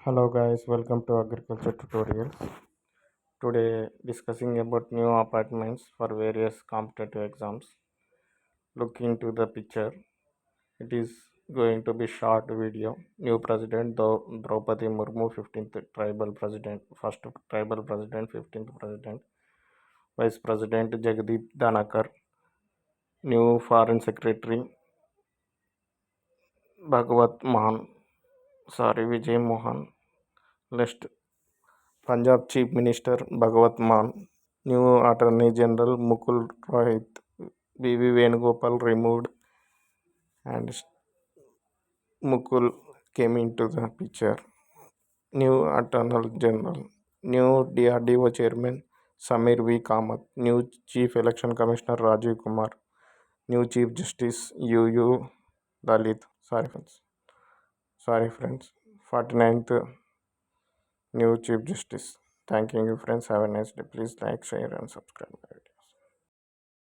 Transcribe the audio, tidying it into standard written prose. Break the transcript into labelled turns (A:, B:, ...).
A: Hello guys, welcome to agriculture tutorials. Today discussing about new appointments for various competitive exams. Look into the picture. It is going to be short video. New president Draupadi Murmu, 15th tribal president, first tribal president, 15th president, vice president Jagdeep Dhanakar, new foreign secretary Bhagwat Mahan, Vijay Mohan, list Punjab Chief Minister Bhagwat Mann, new Attorney General Mukul Rohit, B.V. Venugopal removed, and Mukul came into the picture. New Attorney General, new DRDO Chairman Samir V. Kamath, new Chief Election Commissioner Rajiv Kumar, new Chief Justice U. Dalit. Sorry friends. 49th new Chief Justice. Thanking you friends. Have a nice day. Please like, share and subscribe.